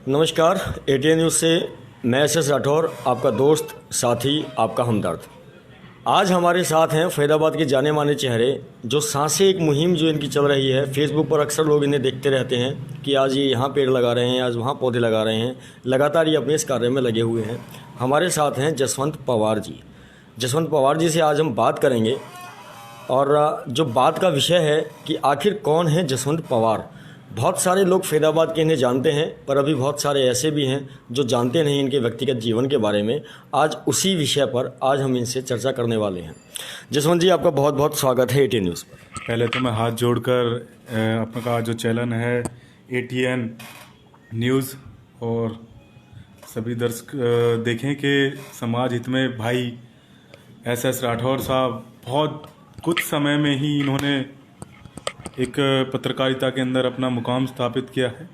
नमस्कार। ATN news से मैं एस राठौर, आपका दोस्त, साथी, आपका हमदर्द। आज हमारे साथ हैं फैज़ाबाद के जाने माने चेहरे, जो सांसें एक मुहिम जो इनकी चल रही है। फेसबुक पर अक्सर लोग इन्हें देखते रहते हैं कि आज ये यहाँ पेड़ लगा रहे हैं, आज वहाँ पौधे लगा रहे हैं। लगातार ये अपने इस कार्य में लगे हुए हैं। हमारे साथ हैं जसवंत पवार जी। जसवंत पवार जी से आज हम बात करेंगे, और जो बात का विषय है कि आखिर कौन है जसवंत पवार। बहुत सारे लोग फैज़ाबाद के इन्हें जानते हैं, पर अभी बहुत सारे ऐसे भी हैं जो जानते नहीं इनके व्यक्तिगत जीवन के बारे में। आज उसी विषय पर आज हम इनसे चर्चा करने वाले हैं। जसवंत जी, आपका बहुत बहुत स्वागत है एटीएन न्यूज़ पर। पहले तो मैं हाथ जोड़कर आपका जो चैनल है एटीएन न्यूज़ और सभी दर्शक देखें कि समाज हित में भाई एस राठौर साहब बहुत कुछ समय में ही इन्होंने एक पत्रकारिता के अंदर अपना मुकाम स्थापित किया है।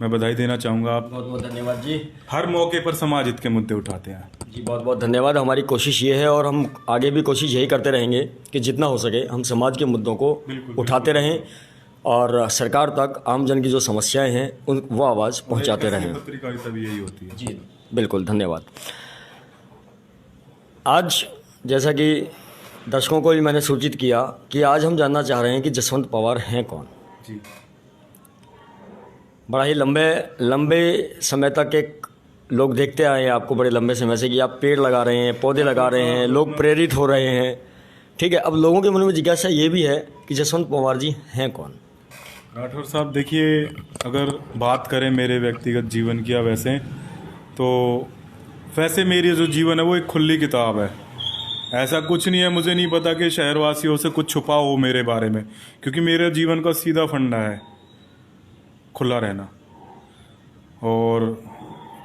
मैं बधाई देना चाहूँगा। आप बहुत बहुत धन्यवाद जी। हर मौके पर समाज हित के मुद्दे उठाते हैं जी, बहुत बहुत धन्यवाद। हमारी कोशिश ये है और हम आगे भी कोशिश यही करते रहेंगे कि जितना हो सके हम समाज के मुद्दों को उठाते रहें और सरकार तक आम जन की जो समस्याएं हैं उन वो आवाज़ पहुंचाते रहें। पत्रकारिता भी यही होती है। जी बिल्कुल, धन्यवाद। आज जैसा कि दर्शकों को भी मैंने सूचित किया कि आज हम जानना चाह रहे हैं कि जसवंत पवार हैं कौन। जी, बड़ा ही लंबे समय तक एक लोग देखते आए हैं आपको बड़े लंबे समय से कि आप पेड़ लगा रहे हैं, पौधे लगा रहे हैं, लोग प्रेरित हो रहे हैं। ठीक है, अब लोगों के मन में जिज्ञासा ये भी है कि जसवंत पवार जी हैं कौन। राठौर साहब देखिए, अगर बात करें मेरे व्यक्तिगत जीवन की या वैसे मेरी जो जीवन है वो एक खुली किताब है। ऐसा कुछ नहीं है, मुझे नहीं पता कि शहरवासियों से कुछ छुपा हो मेरे बारे में, क्योंकि मेरे जीवन का सीधा फंडा है खुला रहना। और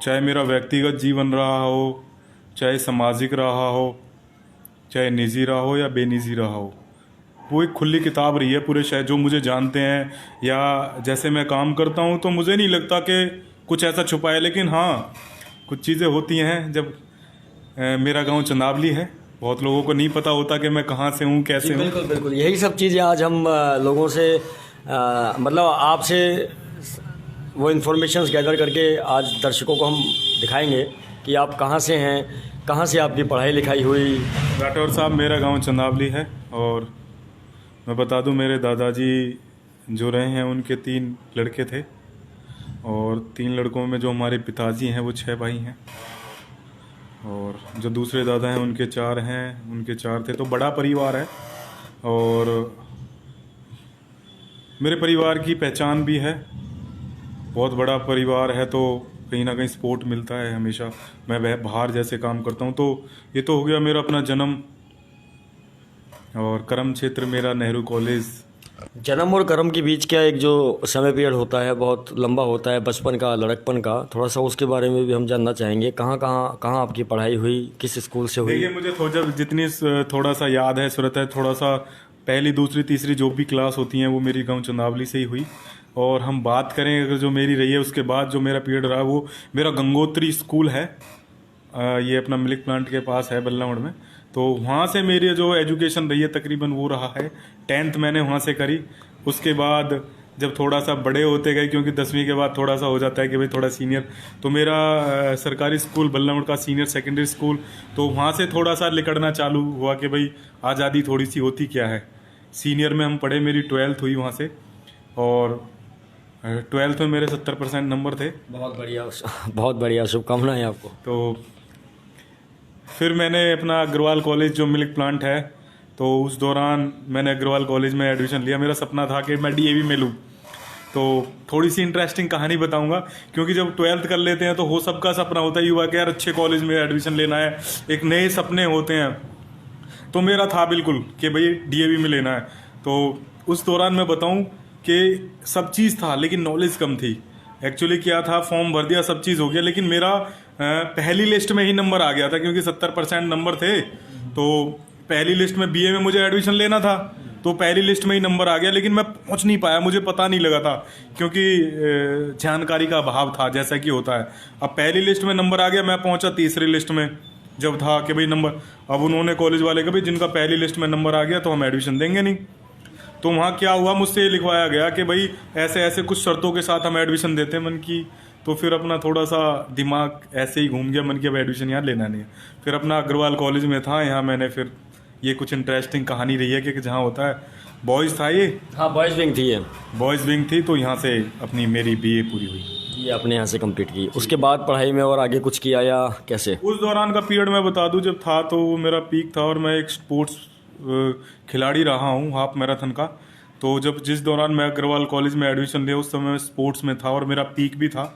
चाहे मेरा व्यक्तिगत जीवन रहा हो, चाहे सामाजिक रहा हो, चाहे निजी रहा हो या बेनिजी रहा हो, वो एक खुली किताब रही है पूरे शहर। जो मुझे जानते हैं या जैसे मैं काम करता हूँ, तो मुझे नहीं लगता कि कुछ ऐसा छुपा है। लेकिन हाँ, कुछ चीज़ें होती हैं। जब मेरा गांव चंदावली है, बहुत लोगों को नहीं पता होता कि मैं कहाँ से हूँ, कैसे हूँ। बिल्कुल बिल्कुल, यही सब चीज़ें आज हम लोगों से मतलब आपसे वो इन्फॉर्मेशन गैदर करके आज दर्शकों को हम दिखाएंगे कि आप कहाँ से हैं, कहाँ से आपकी पढ़ाई लिखाई हुई। राठौर साहब, मेरा गांव चंदावली है और मैं बता दूं, मेरे दादाजी जो रहे हैं उनके 3 लड़के थे और 3 लड़कों में जो हमारे पिताजी हैं वो 6 भाई हैं, और जो दूसरे दादा हैं उनके 4 हैं, उनके 4 थे। तो बड़ा परिवार है और मेरे परिवार की पहचान भी है। बहुत बड़ा परिवार है तो कहीं ना कहीं सपोर्ट मिलता है हमेशा। मैं बाहर जैसे काम करता हूँ, तो ये तो हो गया मेरा अपना जन्म और कर्म क्षेत्र मेरा नेहरू कॉलेज। जन्म और कर्म के बीच क्या एक जो समय पीरियड होता है बहुत लंबा होता है, बचपन का, लड़कपन का, थोड़ा सा उसके बारे में भी हम जानना चाहेंगे। कहाँ आपकी पढ़ाई हुई, किस स्कूल से हुई। देखिए, मुझे जितनी थोड़ा सा याद है, सूरत है, थोड़ा सा पहली, दूसरी, तीसरी जो भी क्लास होती हैं वो मेरी गांव चंदावली से ही हुई। और हम बात करें अगर जो मेरी रही है उसके बाद जो मेरा पीरियड रहा, वो मेरा गंगोत्री स्कूल है। ये अपना मिल्क प्लांट के पास है बल्लामड़ में। तो वहाँ से मेरी जो एजुकेशन रही है तकरीबन वो रहा है। 10th मैंने वहाँ से करी। उसके बाद जब थोड़ा सा बड़े होते गए, क्योंकि 10वीं के बाद थोड़ा सा हो जाता है कि भाई थोड़ा सीनियर, तो मेरा सरकारी स्कूल बल्लामड़ का सीनियर सेकेंडरी स्कूल, तो वहाँ से थोड़ा सा लिकड़ना चालू हुआ कि भाई आज़ादी थोड़ी सी होती क्या है। सीनियर में हम पढ़े, मेरी 12th हुई वहाँ से और 12th में मेरे 70% नंबर थे। बहुत बढ़िया, शुभकामनाएं आपको। तो फिर मैंने अपना अग्रवाल कॉलेज जो मिल्क प्लांट है, तो उस दौरान मैंने अग्रवाल कॉलेज में एडमिशन लिया। मेरा सपना था कि मैं डीएवी में लूँ। तो थोड़ी सी इंटरेस्टिंग कहानी बताऊंगा, क्योंकि जब 12th कर लेते हैं तो हो सबका सपना होता ही हुआ कि यार अच्छे कॉलेज में एडमिशन लेना है, एक नए सपने होते हैं। तो मेरा था बिल्कुल कि भाई डीएवी में लेना है। तो उस दौरान मैं बताऊं कि सब चीज़ था लेकिन नॉलेज कम थी। एक्चुअली क्या था, फॉर्म भर दिया, सब चीज़ हो गया, लेकिन मेरा पहली लिस्ट में ही नंबर आ गया था, क्योंकि 70% नंबर थे। तो पहली लिस्ट में बीए में मुझे एडमिशन लेना था, तो पहली लिस्ट में ही नंबर आ गया, लेकिन मैं पहुंच नहीं पाया, मुझे पता नहीं लगा था, क्योंकि जानकारी का अभाव था जैसा कि होता है। अब पहली लिस्ट में नंबर आ गया, मैं पहुंचा तीसरी लिस्ट में जब था कि भाई नंबर, अब उन्होंने कॉलेज वाले का भी जिनका पहली लिस्ट में नंबर आ गया तो हम एडमिशन देंगे नहीं। तो वहाँ क्या हुआ, मुझसे ये लिखवाया गया कि भाई ऐसे ऐसे कुछ शर्तों के साथ हम एडमिशन देते हैं। मन की तो फिर अपना थोड़ा सा दिमाग ऐसे ही घूम गया, मन की अब एडमिशन यहाँ लेना नहीं है। फिर अपना अग्रवाल कॉलेज में था, यहाँ मैंने फिर ये कुछ इंटरेस्टिंग कहानी रही है कि जहाँ होता है बॉयज़ था ये, हाँ बॉयज़ विंग थी ये, बॉयज़ विंग थी, तो यहाँ से अपनी मेरी बीए पूरी हुई। ये आपने यहाँ से कंप्लीट की। उसके बाद पढ़ाई में और आगे कुछ किया या कैसे? उस दौरान का पीरियड मैं बता दूं, जब था तो वो मेरा पीक था और मैं एक स्पोर्ट्स खिलाड़ी रहा हूँ हाफ मैराथन का। तो जब जिस दौरान मैं अग्रवाल कॉलेज में एडमिशन लिया उस समय मैं स्पोर्ट्स में था और मेरा पीक भी था।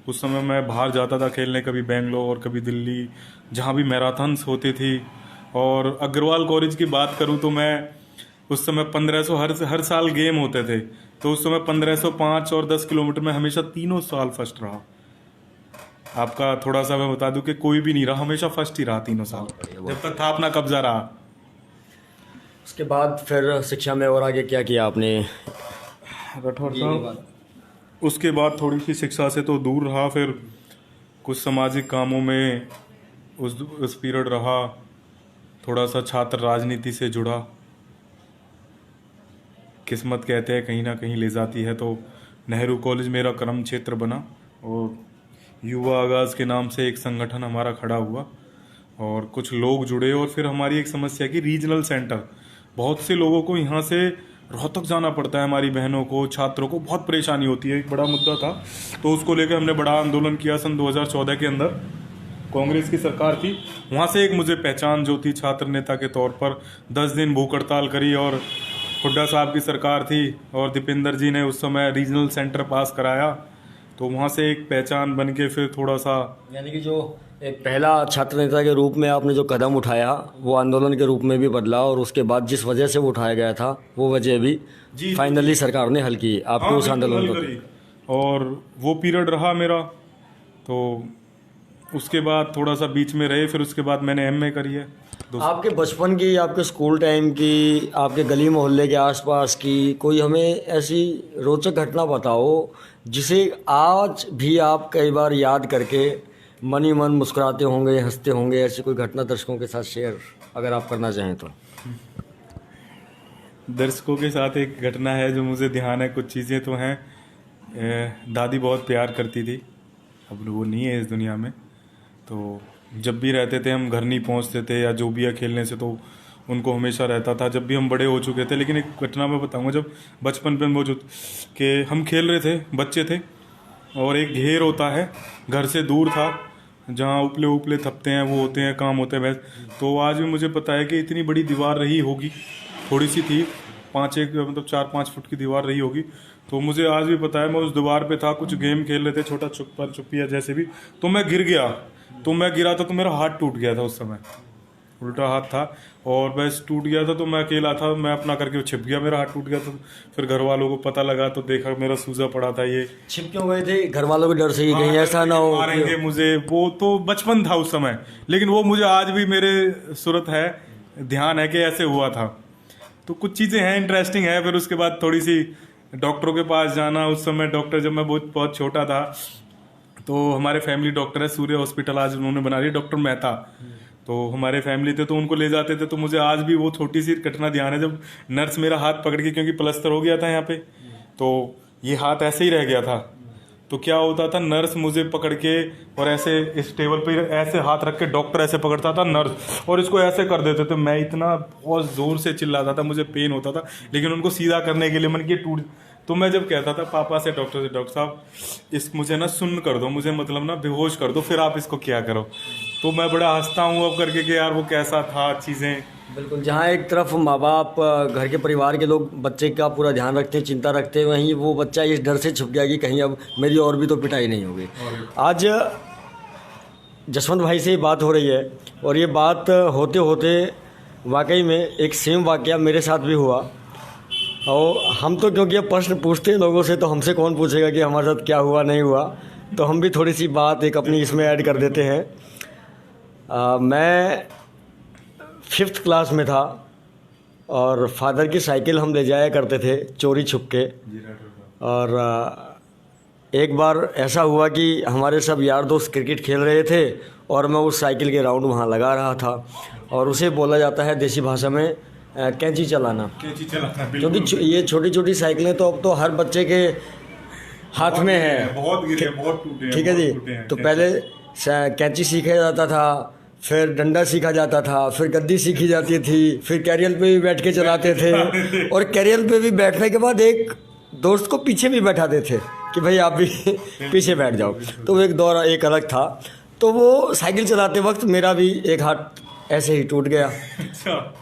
उस समय मैं बाहर जाता था खेलने, कभी बेंगलोर कभी दिल्ली, जहाँ भी मैराथन्स होती थी। और अग्रवाल कॉलेज की बात करूँ तो मैं उस समय 1500 हर साल गेम होते थे, तो उस समय 1505 और 10 किलोमीटर में हमेशा तीनों साल फर्स्ट रहा। आपका थोड़ा सा मैं बता दूं कि कोई भी नहीं रहा, हमेशा फर्स्ट ही रहा तीनों साल, जब तक था अपना कब्जा रहा। उसके बाद फिर शिक्षा में और आगे क्या किया आपने? राठौर साहब, उसके बाद थोड़ी सी शिक्षा से तो दूर रहा, फिर कुछ सामाजिक कामों में उस पीरियड रहा, थोड़ा सा छात्र राजनीति से जुड़ा। किस्मत कहते हैं कहीं ना कहीं ले जाती है, तो नेहरू कॉलेज मेरा कर्म क्षेत्र बना और युवा आगाज़ के नाम से एक संगठन हमारा खड़ा हुआ और कुछ लोग जुड़े। और फिर हमारी एक समस्या की रीजनल सेंटर, बहुत से लोगों को यहाँ से रोहतक जाना पड़ता है, हमारी बहनों को, छात्रों को बहुत परेशानी होती है, एक बड़ा मुद्दा था। तो उसको लेकर हमने बड़ा आंदोलन किया सन 2014 के अंदर। कांग्रेस की सरकार थी, वहाँ से एक मुझे पहचान जो थी छात्र नेता के तौर पर, 10 दिन भूख हड़ताल करी और हुड्डा साहब की सरकार थी और दीपेंद्र जी ने उस समय रीजनल सेंटर पास कराया, तो वहाँ से एक पहचान बन के फिर थोड़ा सा, यानी कि जो एक पहला छात्र नेता के रूप में आपने जो कदम उठाया वो आंदोलन के रूप में भी बदला, और उसके बाद जिस वजह से वो उठाया गया था वो वजह भी फाइनली सरकार ने हल की आपके उस आंदोलन को। और वो पीरियड रहा मेरा, तो उसके बाद थोड़ा सा बीच में रहे, फिर उसके बाद मैंने एमए करी है। आपके बचपन की, आपके स्कूल टाइम की, आपके गली मोहल्ले के आसपास की कोई हमें ऐसी रोचक घटना बताओ जिसे आज भी आप कई बार याद करके मन ही मन मुस्कुराते होंगे, हंसते होंगे। ऐसी कोई घटना दर्शकों के साथ शेयर अगर आप करना चाहें तो। दर्शकों के साथ एक घटना है जो मुझे ध्यान है, कुछ चीज़ें तो हैं। दादी बहुत प्यार करती थी, अब वो नहीं है इस दुनिया में, तो जब भी रहते थे हम घर नहीं पहुंचते थे या जो भी है खेलने से, तो उनको हमेशा रहता था। जब भी हम बड़े हो चुके थे, लेकिन एक घटना मैं बताऊंगा, जब बचपन में मौजूद कि हम खेल रहे थे, बच्चे थे, और एक घेर होता है घर से दूर था जहाँ उपले उपले थपते हैं वो होते हैं, काम होते हैं वैसे। तो आज भी मुझे पता है कि इतनी बड़ी दीवार रही होगी, थोड़ी सी थी, 4-5 फुट की दीवार रही होगी। तो मुझे आज भी पता है मैं उस दीवार पे था, कुछ गेम खेल रहे थे, छोटा छुपिया जैसे भी, तो मैं गिर गया। तो मैं गिरा था तो मेरा हाथ टूट गया था, उस समय उल्टा हाथ था और बस टूट गया था। तो मैं अकेला था, मैं अपना करके छिप गया, मेरा हाथ टूट गया। तो फिर घर वालों को पता लगा तो देखा मेरा सूजा पड़ा था। ये छिप क्यों गए थे? घर वालों के डर से? कहीं ऐसा ना हो मारेंगे मुझे, वो तो बचपन था उस समय, लेकिन वो मुझे आज भी मेरे सूरत है, ध्यान है कि ऐसे हुआ था। तो कुछ चीज़ें हैं इंटरेस्टिंग है। फिर उसके बाद थोड़ी सी डॉक्टरों के पास जाना, उस समय डॉक्टर, जब मैं बहुत छोटा था, तो हमारे फैमिली डॉक्टर है सूर्य हॉस्पिटल, आज उन्होंने बना ली, डॉक्टर मेहता, तो हमारे फैमिली थे, तो उनको ले जाते थे। तो मुझे आज भी वो छोटी सी घटना ध्यान है, जब नर्स मेरा हाथ पकड़ के, क्योंकि प्लास्टर हो गया था यहाँ पे, तो ये हाथ ऐसे ही रह गया था। तो क्या होता था, नर्स मुझे पकड़ के और ऐसे इस टेबल पे ऐसे हाथ रख के, डॉक्टर ऐसे पकड़ता था नर्स, और इसको ऐसे कर देते थे। मैं इतना बहुत जोर से चिल्लाता था, मुझे पेन होता था, लेकिन उनको सीधा करने के लिए मन की टूट। तो मैं जब कहता था पापा से, डॉक्टर साहब इस मुझे ना सुन्न कर दो, मुझे मतलब ना बेहोश कर दो, फिर आप इसको क्या करो। तो मैं बड़ा हंसता हूँ अब करके कि यार वो कैसा था चीज़ें। बिल्कुल, जहाँ एक तरफ माँ बाप, घर के परिवार के लोग बच्चे का पूरा ध्यान रखते हैं, चिंता रखते हैं, वहीं वो बच्चा इस डर से छुप गया कि कहीं अब मेरी और भी तो पिटाई नहीं होगी। आज जसवंत भाई से ही बात हो रही है, और ये बात होते होते वाकई में एक सेम वाकया मेरे साथ भी हुआ। और हम तो क्योंकि अब प्रश्न पूछते हैं लोगों से, तो हमसे कौन पूछेगा कि हमारे साथ क्या हुआ नहीं हुआ, तो हम भी थोड़ी सी बात एक अपनी इसमें ऐड कर देते हैं। मैं 5th क्लास में था और फादर की साइकिल हम ले जाया करते थे चोरी छुप के। और एक बार ऐसा हुआ कि हमारे सब यार दोस्त क्रिकेट खेल रहे थे और मैं उस साइकिल के राउंड वहाँ लगा रहा था, और उसे बोला जाता है देसी भाषा में कैंची चलाना, कैंची चलाना, क्योंकि ये छोटी छोटी साइकिलें तो अब तो हर बच्चे के हाथ में है। बहुत गिरे, बहुत टूटे हैं, ठीक है जी। बहुत टूटे हैं। तो पहले कैंची सीखा जाता था, फिर डंडा सीखा जाता था, फिर गद्दी सीखी जाती थी, फिर कैरियल पे भी बैठ के चलाते थे, और कैरियल पे भी बैठने के बाद एक दोस्त को पीछे भी बैठाते थे कि भाई आप भी पीछे बैठ जाओ। तो वो एक दौर एक अलग था। तो वो साइकिल चलाते वक्त मेरा भी एक हाथ ऐसे ही टूट गया,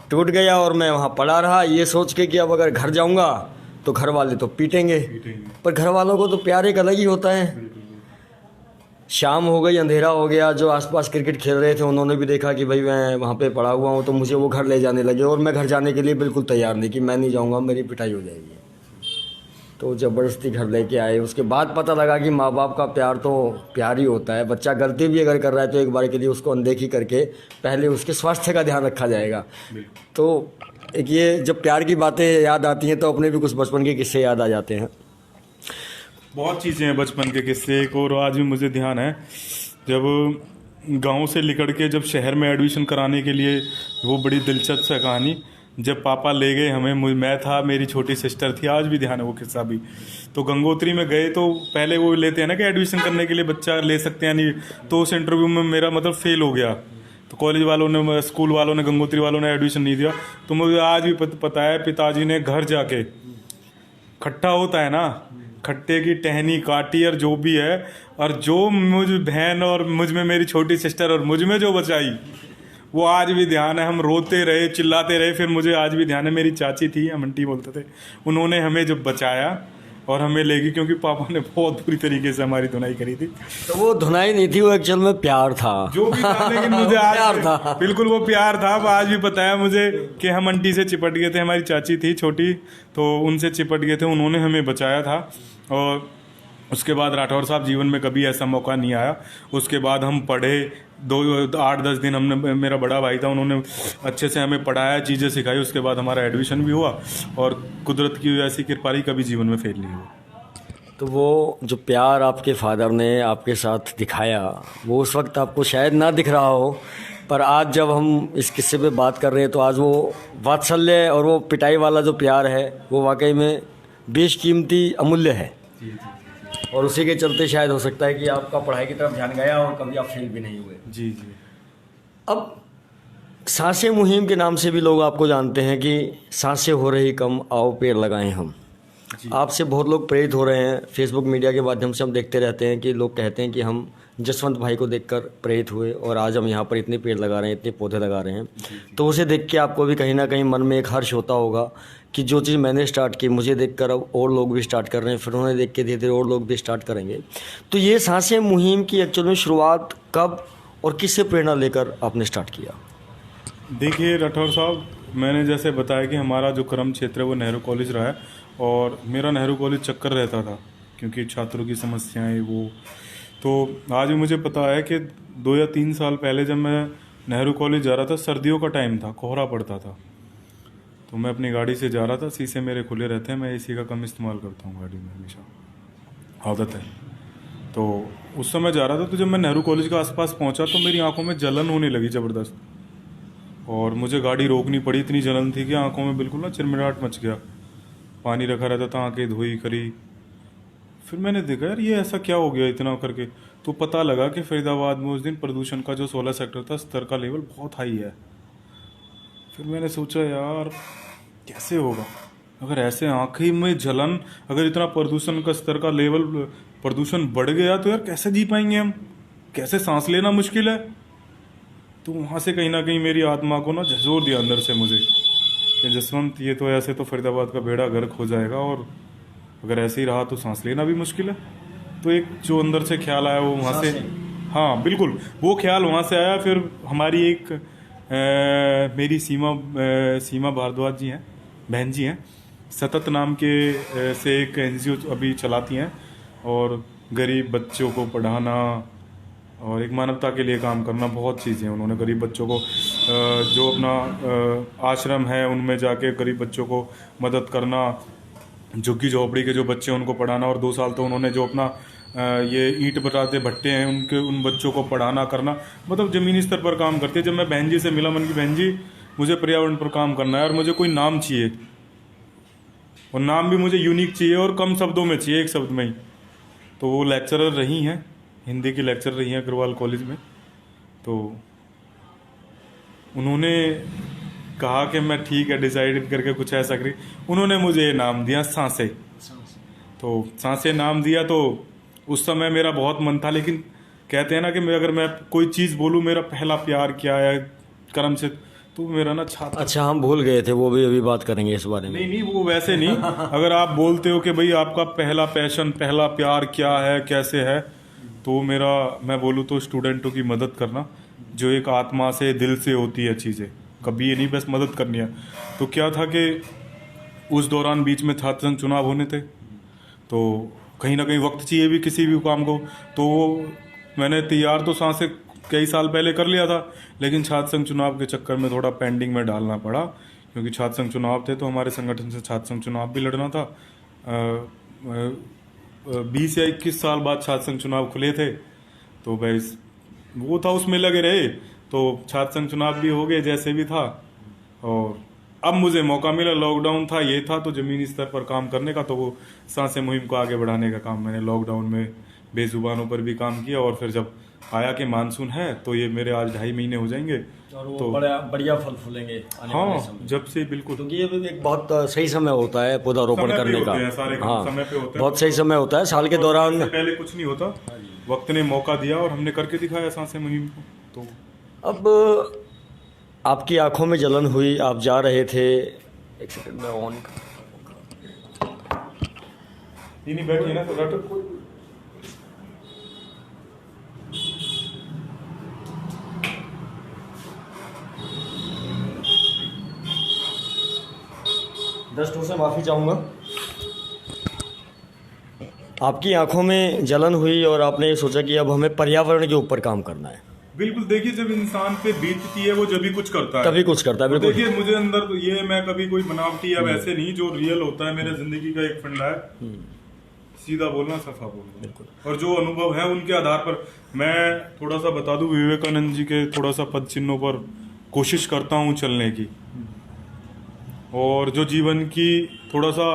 टूट गया, और मैं वहाँ पड़ा रहा ये सोच के कि अब अगर घर जाऊँगा तो घर वाले तो पीटेंगे, पर घर वालों को तो प्यार एक अलग ही होता है। शाम हो गई, अंधेरा हो गया, जो आसपास क्रिकेट खेल रहे थे उन्होंने भी देखा कि भाई मैं वहाँ पे पड़ा हुआ हूँ, तो मुझे वो घर ले जाने लगे, और मैं घर जाने के लिए बिल्कुल तैयार नहीं कि मैं नहीं जाऊँगा, मेरी पिटाई हो जाएगी। तो ज़बरदस्ती घर लेके आए। उसके बाद पता लगा कि माँ बाप का प्यार तो प्यार ही होता है। बच्चा गलती भी अगर कर रहा है तो एक बार के लिए उसको अनदेखी करके पहले उसके स्वास्थ्य का ध्यान रखा जाएगा। तो एक ये जब प्यार की बातें याद आती हैं तो अपने भी कुछ बचपन के किस्से याद आ जाते हैं। बहुत चीज़ें हैं बचपन के किस्से। एक और आज भी मुझे ध्यान है, जब गांव से निकल के जब शहर में एडमिशन कराने के लिए, वो बड़ी दिलचस्प है कहानी। जब पापा ले गए हमें, मैं था, मेरी छोटी सिस्टर थी, आज भी ध्यान है वो किस्सा भी। तो गंगोत्री में गए तो पहले वो लेते हैं ना कि एडमिशन करने के लिए बच्चा ले सकते हैं नहीं, तो उस इंटरव्यू में मेरा मतलब फेल हो गया। तो कॉलेज वालों ने, स्कूल वालों ने, गंगोत्री वालों ने एडमिशन नहीं दिया। तो मुझे आज भी पता है, पिताजी ने घर जाके खट्टा होता है ना, खट्टे की टहनी काटी और जो भी है, और जो मुझ बहन और मुझ में मेरी छोटी सिस्टर और मुझ में जो बचाई, वो आज भी ध्यान है। हम रोते रहे, चिल्लाते रहे, फिर मुझे आज भी ध्यान है, मेरी चाची थी, हम आंटी बोलते थे, उन्होंने हमें जब बचाया और हमें ले गई, क्योंकि पापा ने बहुत बुरी तरीके से हमारी धुनाई करी थी। तो वो धुनाई नहीं थी, वो एक्चुअल में प्यार था, जो भी था, लेकिन मुझे आज प्यार था, बिल्कुल वो प्यार था। अब आज भी पता है मुझे कि हम आंटी से चिपट गए थे, हमारी चाची थी छोटी, तो उनसे चिपट गए थे, उन्होंने हमें बचाया था। और उसके बाद राठौर साहब जीवन में कभी ऐसा मौका नहीं आया। उसके बाद हम पढ़े, 8-10 दिन हमने, मेरा बड़ा भाई था, उन्होंने अच्छे से हमें पढ़ाया, चीज़ें सिखाई। उसके बाद हमारा एडमिशन भी हुआ, और कुदरत की ऐसी कृपा रही, कभी जीवन में फेल नहीं हुआ। तो वो जो प्यार आपके फादर ने आपके साथ दिखाया, वो उस वक्त आपको शायद ना दिख रहा हो, पर आज जब हम इस किस्से पे बात कर रहे हैं तो आज वो वात्सल्य और वो पिटाई वाला जो प्यार है वो वाकई में बेशकीमती, अमूल्य है। और उसी के चलते शायद हो सकता है कि आपका पढ़ाई की तरफ ध्यान गया और कभी आप फेल भी नहीं हुए। जी जी। अब सांसें मुहिम के नाम से भी लोग आपको जानते हैं कि सांसें हो रही कम, आओ पेड़ लगाएं हम। आपसे बहुत लोग प्रेरित हो रहे हैं, फेसबुक मीडिया के माध्यम से हम देखते रहते हैं कि लोग कहते हैं कि हम जसवंत भाई को देखकर प्रेरित हुए और आज हम यहाँ पर इतने पेड़ लगा रहे हैं, इतने पौधे लगा रहे हैं। तो उसे देख के आपको भी कहीं ना कहीं मन में एक हर्ष होता होगा कि जो चीज़ मैंने स्टार्ट की, मुझे देखकर अब और लोग भी स्टार्ट कर रहे हैं, फिर उन्हें देख के धीरे धीरे और लोग भी स्टार्ट करेंगे। तो ये सांसें मुहिम की एक्चुअल में शुरुआत कब और किससे प्रेरणा लेकर आपने स्टार्ट किया? देखिए राठौर साहब, मैंने जैसे बताया कि हमारा जो कर्म क्षेत्र है वो नेहरू कॉलेज रहा है, और मेरा नेहरू कॉलेज चक्कर रहता था क्योंकि छात्रों की समस्याएं वो। तो आज भी मुझे पता है कि 2 या 3 साल पहले जब मैं नेहरू कॉलेज जा रहा था, सर्दियों का टाइम था, कोहरा पड़ता था, तो मैं अपनी गाड़ी से जा रहा था, शीशे मेरे खुले रहते हैं, मैं एसी का कम इस्तेमाल करता हूँ गाड़ी में, हमेशा आदत है। तो उस समय जा रहा था, तो जब मैं नेहरू कॉलेज के आसपास पहुँचा तो मेरी आंखों में जलन होने लगी ज़बरदस्त, और मुझे गाड़ी रोकनी पड़ी, इतनी जलन थी कि आंखों में बिल्कुल ना चिरमिराहट मच गया। पानी रखा रहता था, आंखें धोई करी, फिर मैंने देखा यार ये ऐसा क्या हो गया इतना करके। तो पता लगा कि फरीदाबाद में उस दिन प्रदूषण का जो 16 सेक्टर था, स्तर का लेवल बहुत हाई है। फिर मैंने सोचा यार कैसे होगा, अगर ऐसे आंखें में जलन, अगर इतना प्रदूषण का स्तर का लेवल, प्रदूषण बढ़ गया तो यार कैसे जी पाएंगे हम, कैसे सांस लेना मुश्किल है। तो वहाँ से कहीं ना कहीं मेरी आत्मा को ना झंझोर दिया अंदर से मुझे कि जसवंत, ये तो ऐसे तो फरीदाबाद का बेड़ा गर्क हो जाएगा, और अगर ऐसे ही रहा तो सांस लेना भी मुश्किल है। तो एक जो अंदर से ख्याल आया वो वहाँ से, हाँ बिल्कुल वो ख्याल वहाँ से आया। फिर हमारी एक मेरी सीमा भारद्वाज जी हैं, बहन जी हैं, सतत नाम के से एक NGO अभी चलाती हैं, और गरीब बच्चों को पढ़ाना और एक मानवता के लिए काम करना, बहुत चीज़ें उन्होंने गरीब बच्चों को, जो अपना आश्रम है उनमें जाके गरीब बच्चों को मदद करना, झुग्गी झोपड़ी के जो बच्चे हैं उनको पढ़ाना, और 2 साल तो उन्होंने जो अपना ये ईंट बताते भट्टे हैं उन बच्चों को पढ़ाना करना, मतलब ज़मीनी स्तर पर काम करती है। जब मैं बहन जी से मिला, मन की बहन जी मुझे पर्यावरण पर काम करना है और मुझे कोई नाम चाहिए, और नाम भी मुझे यूनिक चाहिए और कम शब्दों में चाहिए, एक शब्द में ही। तो वो लेक्चरर रही हैं, हिंदी की लेक्चर रही हैं अग्रवाल कॉलेज में। तो उन्होंने कहा कि मैं ठीक है डिसाइड करके कुछ ऐसा करी। उन्होंने मुझे नाम दिया सांसे। तो सांसे नाम दिया, तो उस समय मेरा बहुत मन था, लेकिन कहते हैं ना कि अगर मैं कोई चीज़ बोलूँ मेरा पहला प्यार क्या है कर्म से, तो मेरा ना छात्र। अच्छा, हम भूल गए थे, वो भी अभी बात करेंगे इस बारे में। नहीं नहीं, वो वैसे नहीं। अगर आप बोलते हो कि भाई आपका पहला पैशन, पहला प्यार क्या है, कैसे है, तो मेरा, मैं बोलूँ तो स्टूडेंटों की मदद करना, जो एक आत्मा से दिल से होती है चीज़ें, कभी ये नहीं बस मदद करनी है। तो क्या था कि उस दौरान बीच में छात्र संघ चुनाव होने थे, तो कहीं ना कहीं वक्त चाहिए भी किसी भी काम को। तो मैंने तैयार तो सांसे कई साल पहले कर लिया था, लेकिन छात्र संघ चुनाव के चक्कर में थोड़ा पेंडिंग में डालना पड़ा, क्योंकि छात्र संघ चुनाव थे तो हमारे संगठन से छात्र संघ चुनाव भी लड़ना था। 20 या 21 साल बाद छात्र संघ चुनाव खुले थे, तो बस वो था, उसमें लगे रहे। तो छात्र संघ चुनाव भी हो गए जैसे भी था, और अब मुझे मौका मिला, लॉकडाउन था, ये था, तो ज़मीनी स्तर पर काम करने का। तो वो सांसे मुहिम को आगे बढ़ाने का काम मैंने लॉकडाउन में बेजुबानों पर भी काम किया। और फिर जब आया कि मानसून है, तो ये मेरे आज 2.5 महीने हो जाएंगे, और वो तो बढ़िया फल फूलेंगे आने वाले समय। हाँ, जब से बिल्कुल, क्योंकि ये भी एक बहुत सही समय होता है पौधारोपण समय पे करने होते का। हैं सारे काम, हाँ, समय पे होते हैं। बहुत सही समय होता है साल के दौरान। पहले कुछ नहीं होता, वक्त ने मौका दिया और हमने करके दिखाया सांसे मुहिम को। तो अब आपकी आंखों में जलन हुई, आप जा रहे थे, एक सेकंड में ऑन नहीं बैठिए ना, तो रटो। दर्शकों से माफ़ी चाहूँगा। आपकी आंखों में जलन हुई और आपने ये सोचा कि अब हमें पर्यावरण के ऊपर काम करना है। बिल्कुल, देखिए जब इंसान पे बीतती है वो जब भी कुछ करता है, तभी कुछ करता है, बिल्कुल। देखिए मुझे अंदर तो ये, मैं कभी कोई बनावटी या वैसे नहीं, जो रियल होता है मेरे जिंदगी का एक फंडा है, सीधा बोलना, सफा बोलना। बिल्कुल। और जो अनुभव है उनके आधार पर मैं थोड़ा सा बता दूं, विवेकानंद जी के थोड़ा सा पद चिन्हों पर कोशिश करता हूं चलने की, और जो जीवन की थोड़ा सा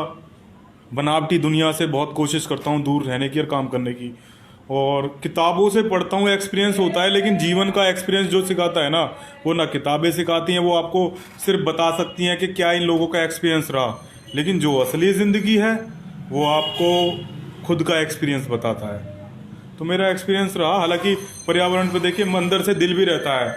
बनावटी दुनिया से बहुत कोशिश करता हूं दूर रहने की और काम करने की। और किताबों से पढ़ता हूँ, एक्सपीरियंस होता है, लेकिन जीवन का एक्सपीरियंस जो सिखाता है ना, वो ना किताबें सिखाती हैं, वो आपको सिर्फ बता सकती हैं कि क्या इन लोगों का एक्सपीरियंस रहा, लेकिन जो असली ज़िंदगी है वो आपको खुद का एक्सपीरियंस बताता है। तो मेरा एक्सपीरियंस रहा, हालांकि पर्यावरण पे देखिए अंदर से दिल भी रहता है।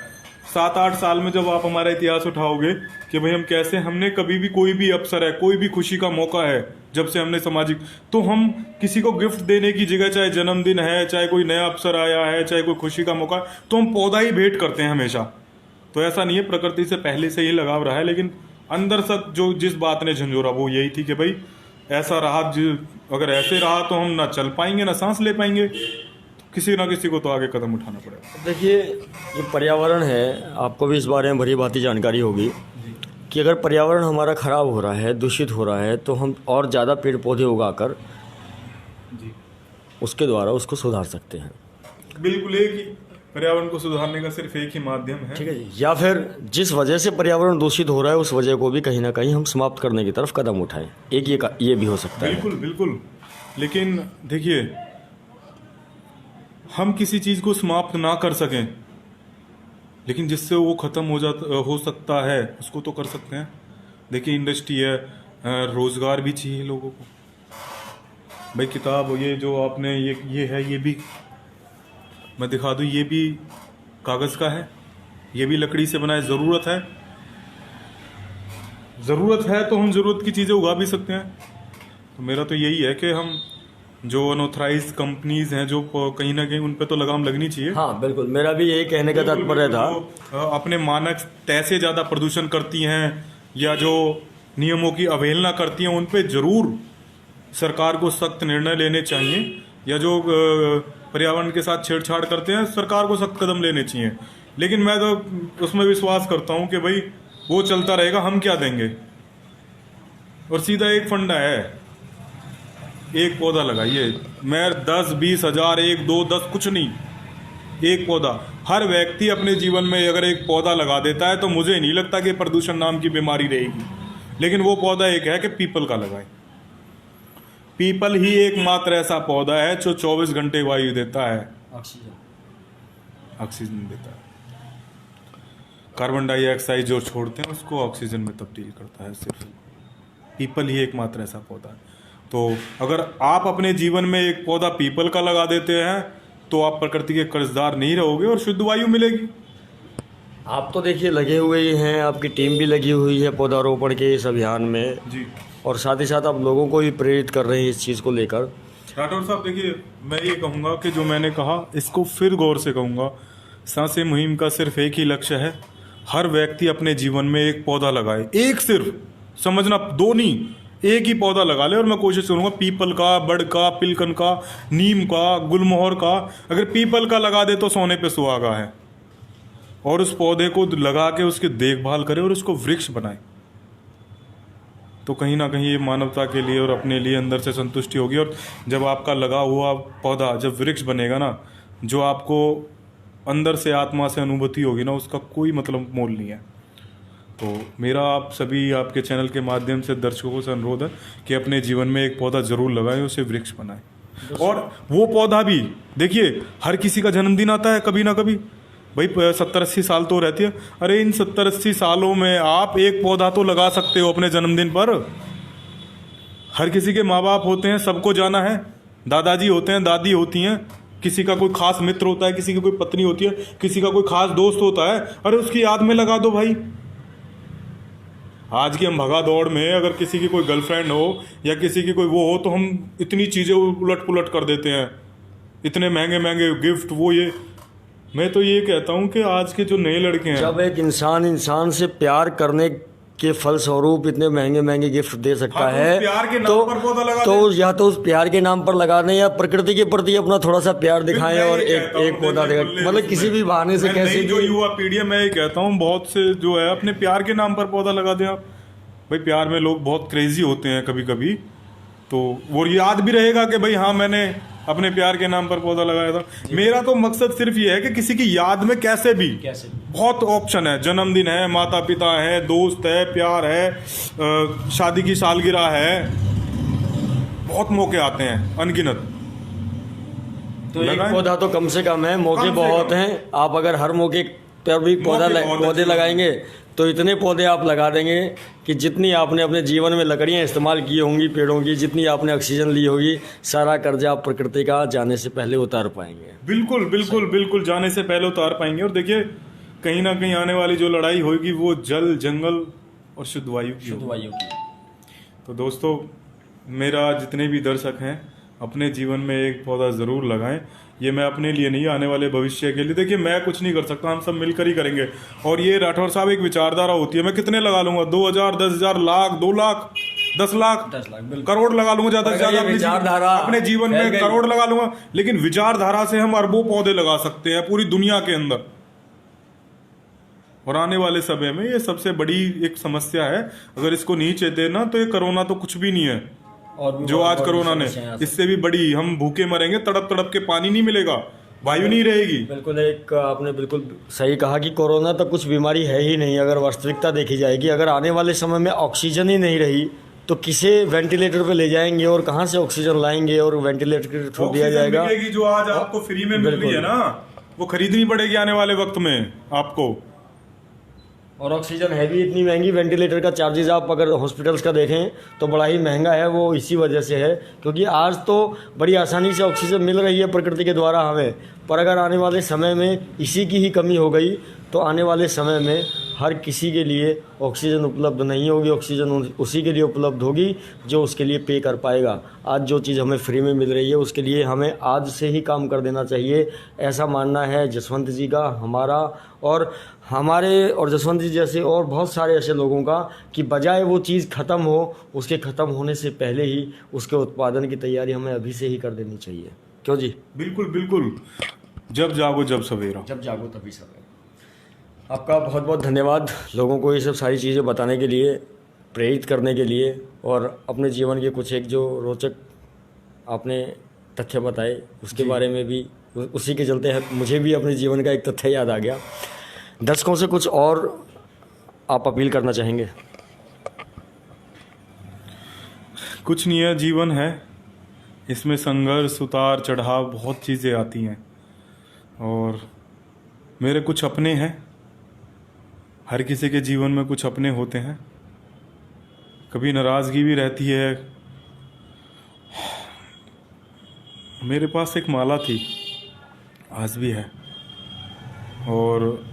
7-8 साल में जब आप हमारा इतिहास उठाओगे कि भाई हम कैसे, हमने कभी भी, कोई भी अवसर है, कोई भी खुशी का मौका है, जब से हमने सामाजिक, तो हम किसी को गिफ्ट देने की जगह, चाहे जन्मदिन है, चाहे कोई नया अवसर आया है, चाहे कोई खुशी का मौका है, तो हम पौधा ही भेंट करते हैं हमेशा। तो ऐसा नहीं है, प्रकृति से पहले से ही लगाव रहा है, लेकिन अंदर से जो जिस बात ने झंझोरा वो यही थी कि भाई ऐसा रहा, अगर ऐसे रहा तो हम ना चल पाएंगे ना सांस ले पाएंगे, किसी ना किसी को तो आगे कदम उठाना पड़ेगा। देखिए, जो पर्यावरण है, आपको भी इस बारे में भली भांति जानकारी होगी कि अगर पर्यावरण हमारा ख़राब हो रहा है, दूषित हो रहा है, तो हम और ज़्यादा पेड़ पौधे उगाकर उसके द्वारा उसको सुधार सकते हैं। बिल्कुल, एक ही पर्यावरण को सुधारने का सिर्फ एक ही माध्यम है, ठीक है जी। या फिर जिस वजह से पर्यावरण दूषित हो रहा है, उस वजह को भी कहीं ना कहीं हम समाप्त करने की तरफ कदम उठाएं। एक ये भी हो सकता है। बिल्कुल बिल्कुल। लेकिन देखिए, हम किसी चीज़ को समाप्त ना कर सकें, लेकिन जिससे वो ख़त्म हो सकता है उसको तो कर सकते हैं। देखिए इंडस्ट्री है, रोज़गार भी चाहिए लोगों को। भाई किताब, ये जो आपने ये है, ये भी मैं दिखा दूँ, ये भी कागज़ का है, ये भी लकड़ी से बना है। ज़रूरत है तो हम ज़रूरत की चीज़ें उगा भी सकते हैं। तो मेरा तो यही है कि हम जो अनऑथराइज कंपनीज हैं, जो कहीं ना कहीं उन पे तो लगाम लगनी चाहिए। हाँ बिल्कुल, मेरा भी यही कहने का तात्पर्य था। अपने मानक तय से ज़्यादा प्रदूषण करती हैं या जो नियमों की अवहेलना करती हैं, उन पे ज़रूर सरकार को सख्त निर्णय लेने चाहिए, या जो पर्यावरण के साथ छेड़छाड़ करते हैं, सरकार को सख्त कदम लेने चाहिए। लेकिन मैं तो उसमें विश्वास करता हूँ कि भाई वो चलता रहेगा, हम क्या देंगे। और सीधा एक फंडा है, एक पौधा लगाइए। मैं 10-20 हज़ार, 1-2-10 कुछ नहीं, एक पौधा, हर व्यक्ति अपने जीवन में अगर एक पौधा लगा देता है तो मुझे नहीं लगता कि प्रदूषण नाम की बीमारी रहेगी। लेकिन वो पौधा एक है कि पीपल का लगाएं। पीपल ही एकमात्र ऐसा पौधा है जो 24 घंटे वायु देता है, ऑक्सीजन देता है। कार्बन डाइऑक्साइड जो छोड़ते हैं उसको ऑक्सीजन में तब्दील करता है। सिर्फ पीपल ही एकमात्र ऐसा पौधा है। तो अगर आप अपने जीवन में एक पौधा पीपल का लगा देते हैं तो आप प्रकृति के कर्जदार नहीं रहोगे और शुद्ध वायु मिलेगी। आप तो देखिए लगे हुए ही हैं, आपकी टीम भी लगी हुई है पौधारोपण के इस अभियान में जी। और साथ ही साथ आप लोगों को भी प्रेरित कर रहे हैं इस चीज़ को लेकर। राठौर साहब देखिए, मैं ये कहूँगा कि जो मैंने कहा इसको फिर गौर से कहूँगा। सांसें मुहिम का सिर्फ एक ही लक्ष्य है, हर व्यक्ति अपने जीवन में एक पौधा लगाए। एक सिर्फ, समझना, दो नहीं, एक ही पौधा लगा ले। और मैं कोशिश करूँगा पीपल का, बड़ का, पिलकन का, नीम का, गुलमोहर का। अगर पीपल का लगा दे तो सोने पे सुहागा है। और उस पौधे को लगा के उसकी देखभाल करे और उसको वृक्ष बनाए तो कहीं ना कहीं ये मानवता के लिए और अपने लिए अंदर से संतुष्टि होगी। और जब आपका लगा हुआ पौधा जब वृक्ष बनेगा ना, जो आपको अंदर से आत्मा से अनुभूति होगी ना, उसका कोई मतलब मोल नहीं है। तो मेरा आप सभी आपके चैनल के माध्यम से दर्शकों से अनुरोध है कि अपने जीवन में एक पौधा जरूर लगाएं, उसे वृक्ष बनाएं। और वो पौधा भी देखिए, हर किसी का जन्मदिन आता है कभी ना कभी, भाई 70-80 साल तो रहती है। अरे इन 70-80 सालों में आप एक पौधा तो लगा सकते हो अपने जन्मदिन पर। हर किसी के माँ बाप होते हैं, सबको जाना है, दादाजी होते हैं, दादी होती हैं, किसी का कोई खास मित्र होता है, किसी की कोई पत्नी होती है, किसी का कोई खास दोस्त होता है। अरे उसकी याद में लगा दो भाई। आज की हम भगा दौड़ में अगर किसी की कोई गर्लफ्रेंड हो या किसी की कोई वो हो तो हम इतनी चीज़ें उलट पुलट कर देते हैं, इतने महंगे महंगे गिफ्ट, वो ये। मैं तो ये कहता हूँ कि आज के जो नए लड़के हैं, जब एक इंसान से प्यार करने के फलस्वरूप इतने महंगे महंगे गिफ्ट दे सकता तो है, उस प्यार के नाम पर पौधा लगा तो दें। या तो उस प्यार के नाम पर लगा दें या प्रकृति के प्रति अपना थोड़ा सा प्यार दिखाएं मैं और ये कहता हूँ, एक पौधा देखिए, देगा, मतलब किसी भी बहाने से मैं कैसे नई जो भी। युवा पीढ़ी है, मैं ये कहता हूँ बहुत से जो है अपने प्यार के नाम पर पौधा लगा दें आप। भाई प्यार में लोग बहुत क्रेजी होते हैं कभी कभी, तो वो याद भी रहेगा कि भाई हाँ मैंने अपने प्यार के नाम पर पौधा लगाया था। मेरा तो मकसद सिर्फ ये है कि किसी की याद में कैसे भी बहुत ऑप्शन है, जन्मदिन है, माता पिता है, दोस्त है, प्यार है, शादी की सालगिरह है, बहुत मौके आते हैं अनगिनत। तो एक पौधा तो कम से कम है, मौके बहुत हैं। आप अगर हर मौके पर भी पौधे लगाएंगे तो इतने पौधे आप लगा देंगे कि जितनी आपने अपने जीवन में लकड़ियाँ इस्तेमाल की होंगी पेड़ों की, जितनी आपने ऑक्सीजन ली होगी, सारा कर्जा आप प्रकृति का जाने से पहले उतार पाएंगे। बिल्कुल बिल्कुल बिल्कुल, जाने से पहले उतार पाएंगे। और देखिए कहीं ना कहीं आने वाली जो लड़ाई होगी वो जल, जंगल और शुद्ध वायु की। तो दोस्तों, मेरा जितने भी दर्शक हैं अपने जीवन में एक पौधा ज़रूर लगाएं। ये मैं अपने लिए नहीं, आने वाले भविष्य के लिए। देखिए मैं कुछ नहीं कर सकता, हम सब मिलकर ही करेंगे। और ये राठौर साहब एक विचारधारा होती है, मैं कितने लगा लूंगा, 2000, 10,000, लाख, 2 लाख, 10 लाख, करोड़ लगा लूंगा, ज्यादा से ज्यादा अपने जीवन में करोड़ लगा लूंगा। लेकिन विचारधारा से हम अरबों पौधे लगा सकते हैं पूरी दुनिया के अंदर। और आने वाले समय में ये सबसे बड़ी एक समस्या है, अगर इसको नहीं चेते ना तो ये कोरोना तो कुछ भी नहीं है। और जो आज कोरोना ने, इससे भी बड़ी हम भूखे मरेंगे, तड़प तड़प के, पानी नहीं मिलेगा, वायु नहीं रहेगी। बिल्कुल, एक आपने बिल्कुल सही कहा कि कोरोना तो कुछ बीमारी है ही नहीं अगर वास्तविकता देखी जाएगी। अगर आने वाले समय में ऑक्सीजन ही नहीं रही तो किसे वेंटिलेटर पे ले जाएंगे और कहाँ से ऑक्सीजन लाएंगे और वेंटिलेटर के थ्रू दिया जाएगा। जो आज आपको फ्री में मिल रही है ना, वो खरीदनी पड़ेगी आने वाले वक्त में आपको। और ऑक्सीजन है भी इतनी महंगी, वेंटिलेटर का चार्जेस आप अगर हॉस्पिटल्स का देखें तो बड़ा ही महंगा है। वो इसी वजह से है क्योंकि आज तो बड़ी आसानी से ऑक्सीजन मिल रही है प्रकृति के द्वारा हमें, पर अगर आने वाले समय में इसी की ही कमी हो गई तो आने वाले समय में हर किसी के लिए ऑक्सीजन उपलब्ध नहीं होगी। ऑक्सीजन उसी के लिए उपलब्ध होगी जो उसके लिए पे कर पाएगा। आज जो चीज़ हमें फ्री में मिल रही है उसके लिए हमें आज से ही काम कर देना चाहिए, ऐसा मानना है जसवंत जी का, हमारा और हमारे और जसवंत जी जैसे और बहुत सारे ऐसे लोगों का, कि बजाय वो चीज़ ख़त्म हो उसके ख़त्म होने से पहले ही उसके उत्पादन की तैयारी हमें अभी से ही कर देनी चाहिए। क्यों जी? बिल्कुल बिल्कुल, जब जागो जब सवेरा, जब जागो तभी सवेरा। आपका बहुत बहुत धन्यवाद लोगों को ये सब सारी चीज़ें बताने के लिए, प्रेरित करने के लिए, और अपने जीवन के कुछ एक जो रोचक आपने तथ्य बताए उसके बारे में भी उसी के चलते मुझे भी अपने जीवन का एक तथ्य याद आ गया। दर्शकों से कुछ और आप अपील करना चाहेंगे? कुछ नहीं है, जीवन है, इसमें संघर्ष उतार चढ़ाव बहुत चीज़ें आती हैं। और मेरे कुछ अपने हैं, हर किसी के जीवन में कुछ अपने होते हैं। कभी नाराज़गी भी रहती है। मेरे पास एक माला थी, आज भी है, और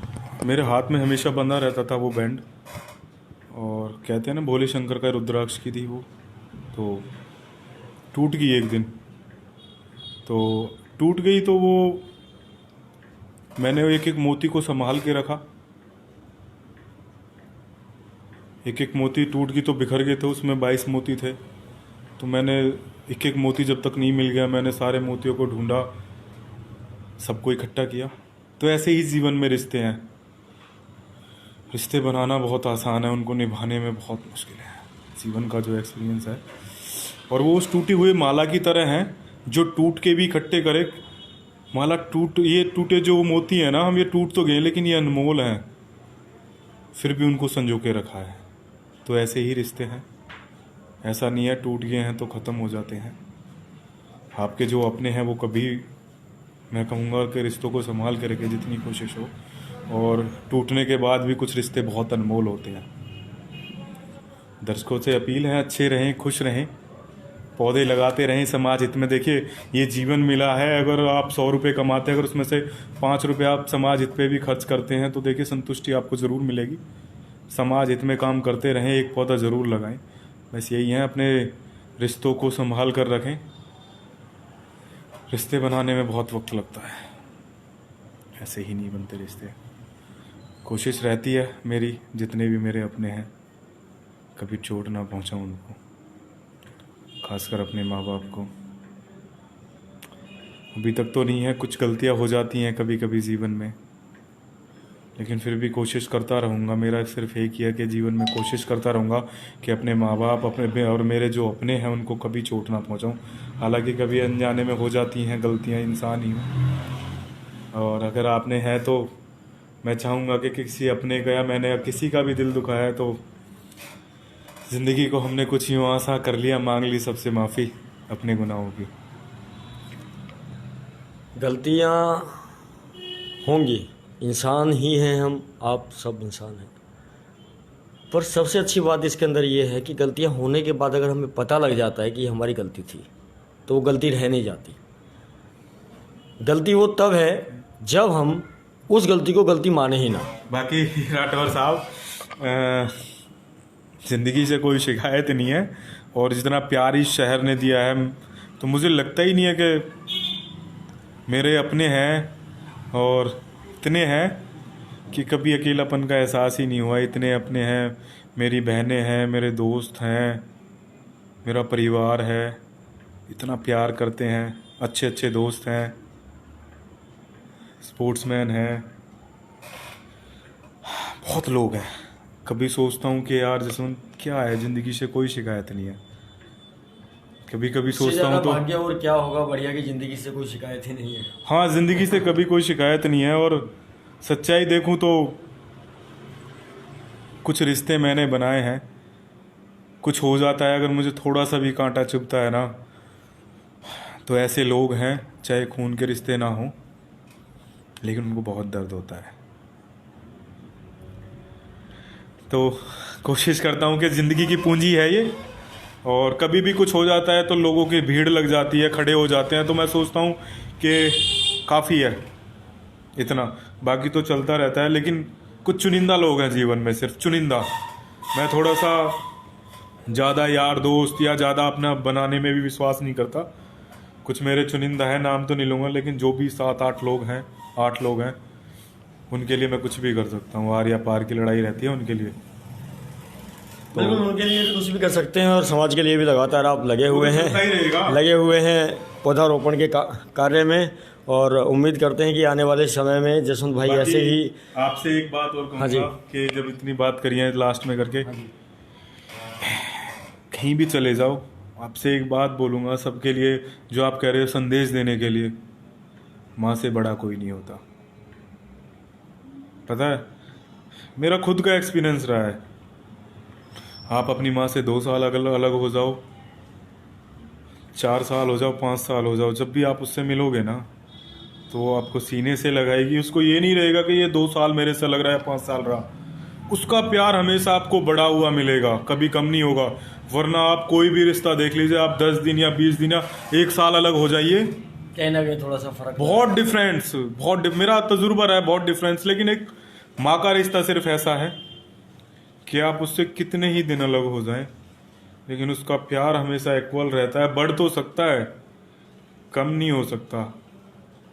मेरे हाथ में हमेशा बंधा रहता था वो बैंड। और कहते हैं ना, भोले शंकर का रुद्राक्ष की थी वो, तो टूट गई एक दिन। तो टूट गई तो वो मैंने एक एक मोती को संभाल के रखा। एक एक मोती टूट गई तो बिखर गए थे, उसमें 22 मोती थे। तो मैंने एक एक मोती जब तक नहीं मिल गया, मैंने सारे मोतियों को ढूंढा, सबको इकट्ठा किया। तो ऐसे ही जीवन में रिश्ते हैं। रिश्ते बनाना बहुत आसान है, उनको निभाने में बहुत मुश्किल है। जीवन का जो एक्सपीरियंस है, और वो उस टूटी हुई माला की तरह हैं, जो टूट के भी इकट्ठे करे। माला ये टूटे जो मोती हैं ना, हम ये टूट तो गए लेकिन ये अनमोल हैं, फिर भी उनको संजो के रखा है। तो ऐसे ही रिश्ते हैं। ऐसा नहीं है टूट गए हैं तो ख़त्म हो जाते हैं। आपके जो अपने हैं वो कभी, मैं कहूँगा कि रिश्तों को संभाल के रखें जितनी कोशिश हो। और टूटने के बाद भी कुछ रिश्ते बहुत अनमोल होते हैं। दर्शकों से अपील है, अच्छे रहें, खुश रहें, पौधे लगाते रहें समाज हित में। देखिए, ये जीवन मिला है, अगर आप 100 रुपये कमाते हैं, अगर उसमें से 5 रुपये आप समाज हित पे भी खर्च करते हैं तो देखिए संतुष्टि आपको ज़रूर मिलेगी। समाज हित में काम करते रहें, एक पौधा ज़रूर लगाएं। बस यही है, अपने रिश्तों को संभाल कर रखें। रिश्ते बनाने में बहुत वक्त लगता है, ऐसे ही नहीं बनते रिश्ते। कोशिश रहती है मेरी, जितने भी मेरे अपने हैं, कभी चोट ना पहुंचाऊं उनको, खासकर अपने माँ बाप को। अभी तक तो नहीं है, कुछ गलतियां हो जाती हैं कभी कभी जीवन में, लेकिन फिर भी कोशिश करता रहूँगा। मेरा सिर्फ एक ही है कि जीवन में कोशिश करता रहूँगा कि अपने माँ बाप, अपने और मेरे जो अपने हैं उनको कभी चोट ना पहुँचाऊँ। हालांकि कभी अनजाने में हो जाती हैं गलतियाँ, इंसान ही हूँ। और अगर आपने है तो मैं चाहूँगा कि किसी अपने का या मैंने किसी का भी दिल दुखाया है तो ज़िंदगी को हमने कुछ यूँ आसा कर लिया, मांग ली सबसे माफ़ी अपने गुनाहों की। गलतियाँ होंगी, इंसान ही हैं हम, आप सब इंसान हैं। पर सबसे अच्छी बात इसके अंदर ये है कि गलतियाँ होने के बाद अगर हमें पता लग जाता है कि ये हमारी गलती थी, तो वो गलती रह नहीं जाती। गलती वो तब है जब हम उस गलती को गलती माने ही ना। बाकी राठौर साहब, ज़िंदगी से कोई शिकायत नहीं है। और जितना प्यार इस शहर ने दिया है, तो मुझे लगता ही नहीं है कि मेरे अपने हैं, और इतने हैं कि कभी अकेलापन का एहसास ही नहीं हुआ। इतने अपने हैं, मेरी बहनें हैं, मेरे दोस्त हैं, मेरा परिवार है, इतना प्यार करते हैं, अच्छे अच्छे दोस्त हैं, स्पोर्ट्समैन हैं, बहुत लोग हैं। कभी सोचता हूँ कि यार जसवंत क्या है, ज़िंदगी से कोई शिकायत नहीं है। कभी कभी सोचता हूँ तो भाग्य और क्या होगा, बढ़िया की ज़िंदगी से कोई शिकायत ही नहीं है। हाँ, ज़िंदगी से कभी कोई शिकायत नहीं है। और सच्चाई देखूँ तो कुछ रिश्ते मैंने बनाए हैं, कुछ हो जाता है, अगर मुझे थोड़ा सा भी कांटा चुभता है ना, तो ऐसे लोग हैं, चाहे खून के रिश्ते ना हों, लेकिन उनको बहुत दर्द होता है। तो कोशिश करता हूँ कि ज़िंदगी की पूंजी है ये, और कभी भी कुछ हो जाता है तो लोगों की भीड़ लग जाती है, खड़े हो जाते हैं, तो मैं सोचता हूँ कि काफ़ी है इतना, बाकी तो चलता रहता है। लेकिन कुछ चुनिंदा लोग हैं जीवन में, सिर्फ चुनिंदा। मैं थोड़ा सा ज़्यादा यार दोस्त या ज़्यादा अपना बनाने में भी विश्वास नहीं करता। कुछ मेरे चुनिंदा है, नाम तो नहीं लूँगा, लेकिन जो भी 7-8 लोग हैं, 8 लोग हैं, उनके लिए मैं कुछ भी कर सकता हूँ। आर या पार की लड़ाई रहती है उनके लिए, तो बिल्कुल उनके लिए भी कुछ भी कर सकते हैं। और समाज के लिए भी लगातार आप लगे हुए हैं पौधारोपण के कार्य में। और उम्मीद करते हैं कि आने वाले समय में जसवंत भाई ऐसे ही। आपसे एक बात और कहूँगा, हाँ कि जब इतनी बात करी है लास्ट में करके, कहीं भी चले जाओ, आपसे एक बात बोलूँगा सबके लिए, जो आप कह रहे हो संदेश देने के लिए, माँ से बड़ा कोई नहीं होता। पता है, मेरा खुद का एक्सपीरियंस रहा है। आप अपनी माँ से 2 साल अलग हो जाओ, 4 साल हो जाओ, 5 साल हो जाओ, जब भी आप उससे मिलोगे ना तो वो आपको सीने से लगाएगी। उसको ये नहीं रहेगा कि ये 2 साल मेरे से लग रहा है, 5 साल रहा। उसका प्यार हमेशा आपको बढ़ा हुआ मिलेगा, कभी कम नहीं होगा। वरना आप कोई भी रिश्ता देख लीजिए, आप 10 दिन या 20 दिन या 1 साल अलग हो जाइए, कहीं ना कहीं थोड़ा सा फर्क बहुत डिफरेंस, मेरा तजुर्बा रहा है, बहुत डिफरेंस। लेकिन एक माँ का रिश्ता सिर्फ ऐसा है कि आप उससे कितने ही दिन अलग हो जाएं, लेकिन उसका प्यार हमेशा इक्वल रहता है। बढ़ तो सकता है, कम नहीं हो सकता।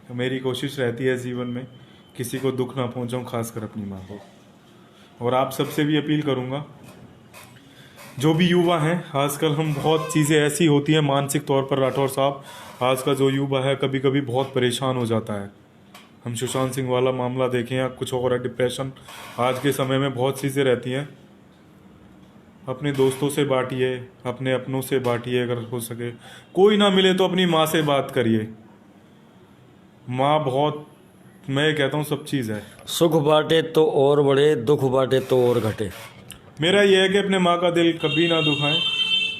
तो मेरी कोशिश रहती है जीवन में किसी को दुख ना पहुंचाऊं, खासकर अपनी माँ को। और आप सबसे भी अपील करूंगा, जो भी युवा हैं, आजकल हम बहुत चीज़ें ऐसी होती हैं मानसिक तौर पर, राठौर साहब, आज का जो युवा है कभी कभी बहुत परेशान हो जाता है। हम सुशांत सिंह वाला मामला देखें या कुछ और है, डिप्रेशन, आज के समय में बहुत चीज़ें रहती हैं। अपने दोस्तों से बांटिए, अपने अपनों से बांटिए, अगर हो सके। कोई ना मिले तो अपनी माँ से बात करिए। माँ बहुत, मैं कहता हूँ, सब चीज़ है। सुख बांटे तो और बढ़े, दुख बांटे तो और घटे। मेरा यह है कि अपने माँ का दिल कभी ना दुखाएं।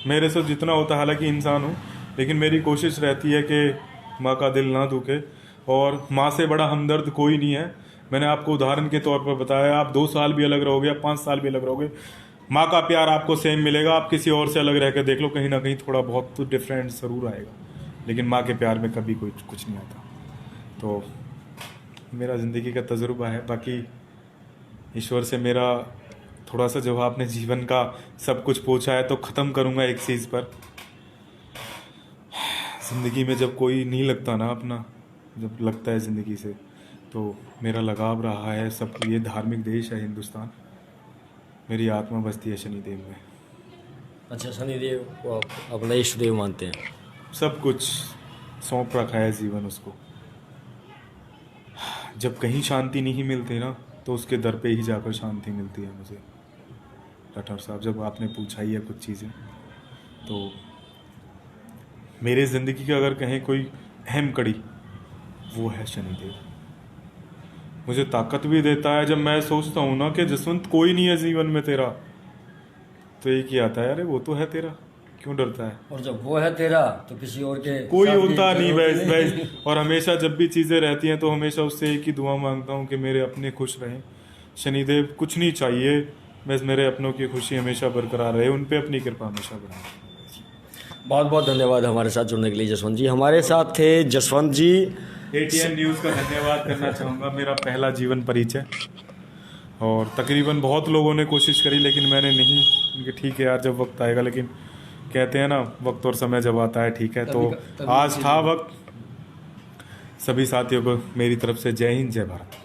मेरे से जितना होता है, हालांकि इंसान हूँ, लेकिन मेरी कोशिश रहती है कि माँ का दिल ना दुखे। और माँ से बड़ा हमदर्द कोई नहीं है। मैंने आपको उदाहरण के तौर पर बताया, आप 2 साल भी अलग रहोगे या 5 साल भी अलग रहोगे, माँ का प्यार आपको सेम मिलेगा। आप किसी और से अलग रह कर देख लो, कहीं ना कहीं थोड़ा बहुत तो डिफरेंट ज़रूर आएगा, लेकिन माँ के प्यार में कभी कोई कुछ नहीं आता। तो मेरा ज़िंदगी का तजुर्बा है। बाकी ईश्वर से मेरा थोड़ा सा, जब आपने जीवन का सब कुछ पूछा है, तो ख़त्म करूँगा एक चीज़ पर। ज़िंदगी में जब कोई नहीं लगता ना अपना, जब लगता है ज़िंदगी से, तो मेरा लगाव रहा है सब। ये धार्मिक देश है हिंदुस्तान, मेरी आत्मा बसती है शनिदेव में। अच्छा, शनिदेव को आप अपना इष्ट देव मानते हैं? सब कुछ सौंप रखा है जीवन उसको। जब कहीं शांति नहीं मिलती ना, तो उसके दर पे ही जाकर शांति मिलती है मुझे। राठौर साहब, जब आपने पूछा ही है कुछ चीज़ें, तो मेरे ज़िंदगी का अगर कहें कोई अहम कड़ी, वो है शनिदेव। मुझे ताकत भी देता है। जब मैं सोचता हूँ ना कि जसवंत कोई नहीं है जीवन में तेरा, तो एक ही आता है, अरे वो तो है तेरा, क्यों डरता है। और जब वो है तेरा तो किसी और के कोई साथ होता की नहीं जरूरत वैस। और हमेशा जब भी चीज़ें रहती हैं तो हमेशा उससे एक ही दुआ मांगता हूँ कि मेरे अपने खुश रहें। शनिदेव कुछ नहीं चाहिए, बस मेरे अपनों की खुशी हमेशा बरकरार रहे, उन पे अपनी कृपा हमेशा बनाए। बहुत बहुत धन्यवाद हमारे साथ जुड़ने के लिए जसवंत जी। हमारे साथ थे जसवंत जी। ATN न्यूज़ का धन्यवाद करना चाहूँगा, मेरा पहला जीवन परिचय। और तकरीबन बहुत लोगों ने कोशिश करी, लेकिन मैंने नहीं, कि ठीक है यार, जब वक्त आएगा। लेकिन कहते हैं ना, वक्त और समय जब आता है, ठीक है। तो आज था वक्त। सभी साथियों को मेरी तरफ से जय हिंद, जय भारत।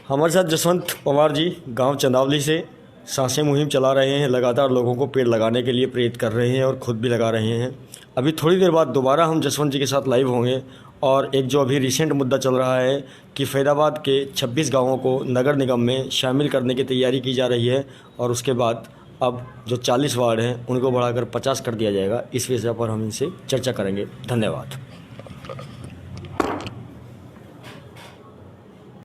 हमारे साथ जसवंत पवार जी गांव चंदावली से सांसें मुहिम चला रहे हैं, लगातार लोगों को पेड़ लगाने के लिए प्रेरित कर रहे हैं और खुद भी लगा रहे हैं। अभी थोड़ी देर बाद दोबारा हम जसवंत जी के साथ लाइव होंगे, और एक जो अभी रिसेंट मुद्दा चल रहा है कि फैदाबाद के 26 गांवों को नगर निगम में शामिल करने की तैयारी की जा रही है, और उसके बाद अब जो 40 वार्ड हैं उनको बढ़ाकर 50 कर दिया जाएगा। इस विषय पर हम इनसे चर्चा करेंगे। धन्यवाद।